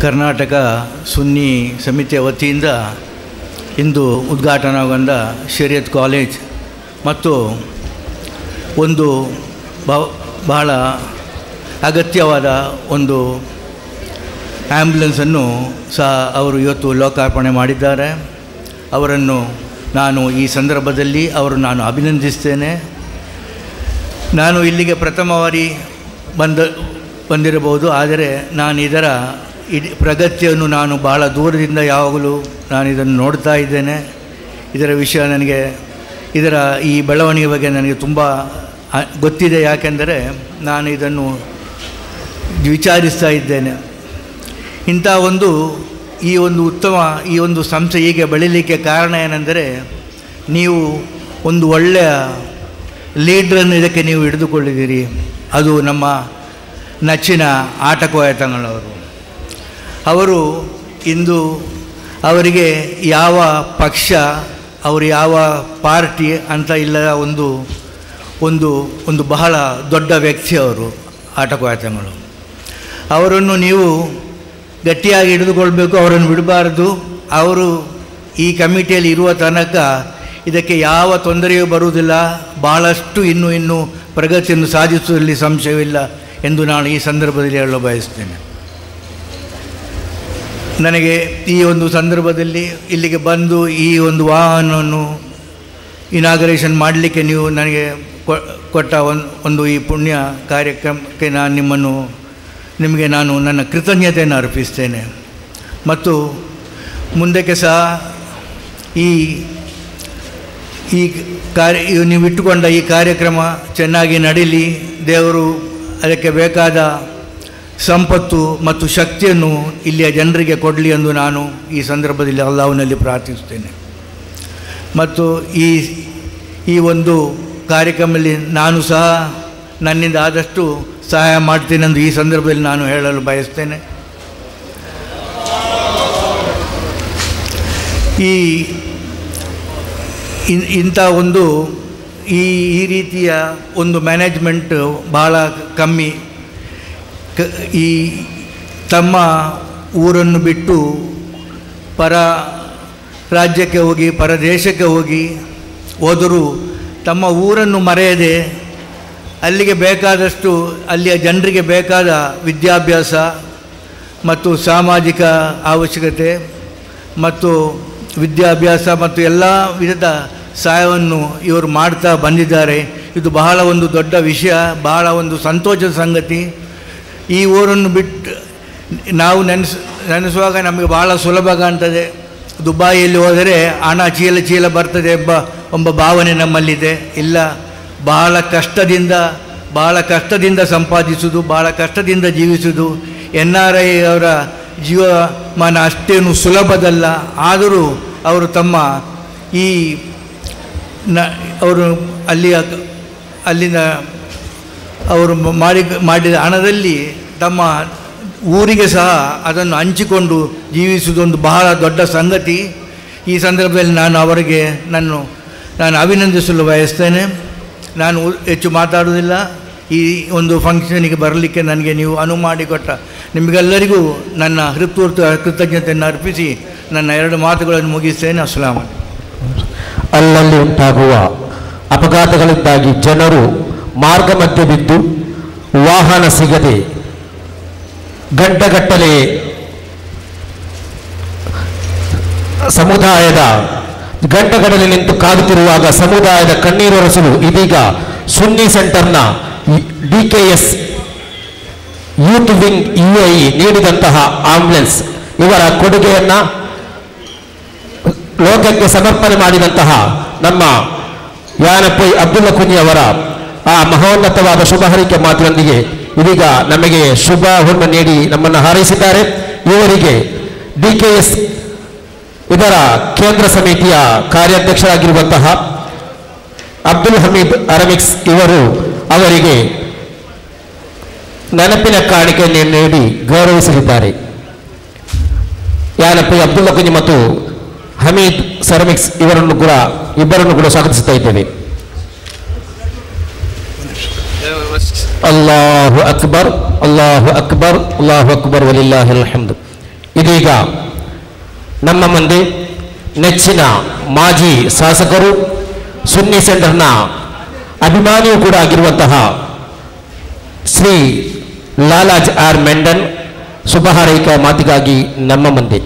ಕರ್ನಾಟಕ ಸುನ್ನಿ ಸಮಿತಿಯ ವತಿಯಿಂದ ಇಂದು ಉದ್ಘಾಟನೆಗೊಂಡ ಶರೀಯತ್ ಕಾಲೇಜ್ ಮತ್ತು ಒಂದು ಬಹಳ ಅಗತ್ಯವಾದ ಒಂದು ಆ್ಯಂಬುಲೆನ್ಸನ್ನು ಸಹ ಅವರು ಇವತ್ತು ಲೋಕಾರ್ಪಣೆ ಮಾಡಿದ್ದಾರೆ. ಅವರನ್ನು ನಾನು ಈ ಸಂದರ್ಭದಲ್ಲಿ ನಾನು ಅಭಿನಂದಿಸ್ತೇನೆ. ನಾನು ಇಲ್ಲಿಗೆ ಪ್ರಥಮ ಬಾರಿ ಬಂದಿರಬಹುದು, ಆದರೆ ನಾನು ಇದರ ಪ್ರಗತಿಯನ್ನು ನಾನು ಬಹಳ ದೂರದಿಂದ ಯಾವಾಗಲೂ ನಾನು ಇದನ್ನು ನೋಡ್ತಾ ಇದ್ದೇನೆ. ಇದರ ವಿಷಯ ಇದರ ಈ ಬೆಳವಣಿಗೆ ಬಗ್ಗೆ ನನಗೆ ತುಂಬ ಗೊತ್ತಿದೆ. ಯಾಕೆಂದರೆ ನಾನು ಇದನ್ನು ವಿಚಾರಿಸ್ತಾ ಇದ್ದೇನೆ. ಇಂಥ ಈ ಒಂದು ಸಂಸ್ಥೆ ಹೀಗೆ ಬೆಳೀಲಿಕ್ಕೆ ಕಾರಣ ಏನೆಂದರೆ, ನೀವು ಒಂದು ಒಳ್ಳೆಯ ಲೀಡ್ರನ್ನು ಇದಕ್ಕೆ ನೀವು ಹಿಡಿದುಕೊಂಡಿದ್ದೀರಿ. ಅದು ನಮ್ಮ ನೆಚ್ಚಿನ ಆಟ ಕೋಯತಂಗಳವರು. ಅವರು ಇಂದು ಅವರಿಗೆ ಯಾವ ಪಕ್ಷ, ಅವರು ಯಾವ ಪಾರ್ಟಿ ಅಂತ ಇಲ್ಲದ ಒಂದು ಬಹಳ ದೊಡ್ಡ ವ್ಯಕ್ತಿ ಅವರು ಆಟ ಕೋಯತಂಗಳು. ಅವರನ್ನು ನೀವು ಗಟ್ಟಿಯಾಗಿ ಹಿಡಿದುಕೊಳ್ಬೇಕು, ಅವರನ್ನು ಬಿಡಬಾರ್ದು. ಅವರು ಈ ಕಮಿಟಿಯಲ್ಲಿ ಇರುವ ತನಕ ಇದಕ್ಕೆ ಯಾವ ತೊಂದರೆಯೂ ಬರುವುದಿಲ್ಲ. ಬಹಳಷ್ಟು ಇನ್ನೂ ಪ್ರಗತಿಯನ್ನು ಸಾಧಿಸುವಲ್ಲಿ ಸಂಶಯವಿಲ್ಲ ಎಂದು ನಾನು ಈ ಸಂದರ್ಭದಲ್ಲಿ ಹೇಳಲು ಬಯಸ್ತೇನೆ. ನನಗೆ ಈ ಒಂದು ಸಂದರ್ಭದಲ್ಲಿ ಇಲ್ಲಿಗೆ ಬಂದು ಈ ಒಂದು ವಾಹನವನ್ನು ಇನಾಗರೇಷನ್ ಮಾಡಲಿಕ್ಕೆ ನೀವು ನನಗೆ ಕೊಟ್ಟ ಒಂದು ಈ ಪುಣ್ಯ ಕಾರ್ಯಕ್ರಮಕ್ಕೆ ನಿಮಗೆ ನಾನು ನನ್ನ ಕೃತಜ್ಞತೆಯನ್ನು ಅರ್ಪಿಸ್ತೇನೆ. ಮತ್ತು ಮುಂದಕ್ಕೆ ಸಹ ನೀವು ಇಟ್ಟುಕೊಂಡ ಈ ಕಾರ್ಯಕ್ರಮ ಚೆನ್ನಾಗಿ ನಡೀಲಿ. ದೇವರು ಅದಕ್ಕೆ ಬೇಕಾದ ಸಂಪತ್ತು ಮತ್ತು ಶಕ್ತಿಯನ್ನು ಇಲ್ಲಿಯ ಜನರಿಗೆ ಕೊಡಲಿ ಎಂದು ನಾನು ಈ ಸಂದರ್ಭದಲ್ಲಿ ಅಲ್ಲಾಹ್ನಲ್ಲಿ ಪ್ರಾರ್ಥಿಸುತ್ತೇನೆ. ಮತ್ತು ಈ ಒಂದು ಕಾರ್ಯಕ್ರಮದಲ್ಲಿ ನಾನು ಸಹ ನನ್ನಿಂದ ಆದಷ್ಟು ಸಹಾಯ ಮಾಡ್ತೇನೆಂದು ಈ ಸಂದರ್ಭದಲ್ಲಿ ನಾನು ಹೇಳಲು ಬಯಸ್ತೇನೆ. ಇಂಥ ಈ ರೀತಿಯ ಒಂದು ಮ್ಯಾನೇಜ್ಮೆಂಟ್ ಬಹಳ ಕಮ್ಮಿ. ತಮ್ಮ ಊರನ್ನು ಬಿಟ್ಟು ಪರ ರಾಜ್ಯಕ್ಕೆ ಹೋಗಿ ಪರ ದೇಶಕ್ಕೆ ಹೋದರೂ ತಮ್ಮ ಊರನ್ನು ಮರೆಯದೆ ಅಲ್ಲಿಗೆ ಬೇಕಾದಷ್ಟು ಅಲ್ಲಿಯ ಜನರಿಗೆ ಬೇಕಾದ ವಿದ್ಯಾಭ್ಯಾಸ ಮತ್ತು ಸಾಮಾಜಿಕ ಅವಶ್ಯಕತೆ ಮತ್ತು ವಿದ್ಯಾಭ್ಯಾಸ ಮತ್ತು ಎಲ್ಲ ವಿಧದ ಸಹಾಯವನ್ನು ಇವರು ಮಾಡ್ತಾ ಬಂದಿದ್ದಾರೆ. ಇದು ಬಹಳ ಒಂದು ದೊಡ್ಡ ವಿಷಯ, ಬಹಳ ಒಂದು ಸಂತೋಷದ ಸಂಗತಿ. ಈ ಊರನ್ನು ಬಿಟ್ಟು ನಾವು ನೆನೆಸುವಾಗ ನಮಗೆ ಬಹಳ ಸುಲಭ ಕಾಣ್ತದೆ. ದುಬಾಯಿಯಲ್ಲಿ ಹೋದರೆ ಹಣ ಚೀಲ ಬರ್ತದೆ ಎಂಬ ಭಾವನೆ ನಮ್ಮಲ್ಲಿದೆ. ಇಲ್ಲ, ಬಹಳ ಕಷ್ಟದಿಂದ ಸಂಪಾದಿಸುವುದು, ಬಹಳ ಕಷ್ಟದಿಂದ ಜೀವಿಸುವುದು. NRI ಅವರ ಜೀವಮಾನ ಅಷ್ಟೇನು ಸುಲಭದಲ್ಲ. ಆದರೂ ಅವರು ಅವರು ಅಲ್ಲಿಂದ ಅವರು ಮಾಡಿದ ಹಣದಲ್ಲಿ ತಮ್ಮ ಊರಿಗೆ ಸಹ ಅದನ್ನು ಹಂಚಿಕೊಂಡು ಜೀವಿಸುವುದೊಂದು ಬಹಳ ದೊಡ್ಡ ಸಂಗತಿ. ಈ ಸಂದರ್ಭದಲ್ಲಿ ನಾನು ಅವರಿಗೆ ನಾನು ಅಭಿನಂದಿಸಲು ಬಯಸ್ತೇನೆ. ನಾನು ಹೆಚ್ಚು ಮಾತಾಡುವುದಿಲ್ಲ. ಈ ಒಂದು ಫಂಕ್ಷನಿಗೆ ಬರಲಿಕ್ಕೆ ನನಗೆ ನೀವು ಅನುವು ಮಾಡಿಕೊಟ್ಟ ನಿಮಗೆಲ್ಲರಿಗೂ ನನ್ನ ಹೃತ್ಪೂರ್ವಕ ಕೃತಜ್ಞತೆಯನ್ನು ಅರ್ಪಿಸಿ ನನ್ನ 2 ಮಾತುಗಳನ್ನು ಮುಗಿಸ್ತೇನೆ. ಅಸ್ಸಲಾಂ. ಅಲ್ಲಲ್ಲಿ ಉಂಟಾಗುವ ಅಪಘಾತಗಳಿಂದಾಗಿ ಜನರು ಮಾರ್ಗ ಮಧ್ಯೆ ಬಿದ್ದು ವಾಹನ ಸಿಗದೆ ಗಂಟೆಗಟ್ಟಲೆ ಗಂಟೆಗಟ್ಟಲೆ ನಿಂತು ಕಾದುತ್ತಿರುವಾಗ ಸಮುದಾಯದ ಕಣ್ಣೀರೊರೆಸಲು ಇದೀಗ ಸುನ್ನಿ ಸೆಂಟರ್ನ DKS ಯೂತ್ ವಿಂಗ್ UAE ನೀಡಿದಂತಹ ಆಂಬ್ಯುಲೆನ್ಸ್ ಇವರ ಕೊಡುಗೆಯನ್ನ ಲೋಕಕ್ಕೆ ಸಮರ್ಪಣೆ ಮಾಡಿದಂತಹ ನಮ್ಮ ಯಾನಪ್ಪೈ ಅಬ್ದುಲ್ಲಾ ಕುಂಜಿ ಅವರ ಆ ಮಹೋನ್ನತವಾದ ಶುಭ ಹಾರೈಕೆ ಮಾತಿನೊಂದಿಗೆ ಇದೀಗ ನಮಗೆ ಶುಭ ಹೊನ್ನು ನೀಡಿ ನಮ್ಮನ್ನು ಹಾರೈಸಿದ್ದಾರೆ. ಇವರಿಗೆ DKS ಇದರ ಕೇಂದ್ರ ಸಮಿತಿಯ ಕಾರ್ಯಾಧ್ಯಕ್ಷರಾಗಿರುವಂತಹ ಅಬ್ದುಲ್ ಹಮೀದ್ ಅರಮಿಕ್ಸ್ ಇವರು ಅವರಿಗೆ ನೆನಪಿನ ಕಾಣಿಕೆಯನ್ನು ನೀಡಿ ಗೌರವಿಸಲಿದ್ದಾರೆ. ಯಾನಪ್ಪೈ ಅಬ್ದುಲ್ಲಾ ಕುಂಜಿ ಮತ್ತು ಹಮೀದ್ ಸರಮಿಕ್ಸ್ ಇಬ್ಬರನ್ನು ಕೂಡ ಸ್ವಾಗತಿಸುತ್ತಾ ಇದ್ದೇವೆ. ಅಲ್ಲಾಹು ಅಕ್ಬರ್, ಅಲ್ಲಾಹು ಅಕ್ಬರ್, ಅಲ್ಲಾಹು ಅಕ್ಬರ್, ವಲಿಲ್ಲಾಹಿಲ್ ಹಮ್ದ್. ಇದೀಗ ನಮ್ಮ ಮುಂದೆ ನೆಚ್ಚಿನ ಮಾಜಿ ಶಾಸಕರು ಸುನ್ನಿ ಸೆಂಟರ್ನ ಅಭಿಮಾನಿಯೂ ಕೂಡ ಆಗಿರುವಂತಹ ಶ್ರೀ ಲಾಲಾಜ್ ಆರ್ ಮೆಂಡನ್ ಶುಭ ಹಾರೈಕೆ ಮಾತಿಗಾಗಿ ನಮ್ಮ ಮುಂದೆ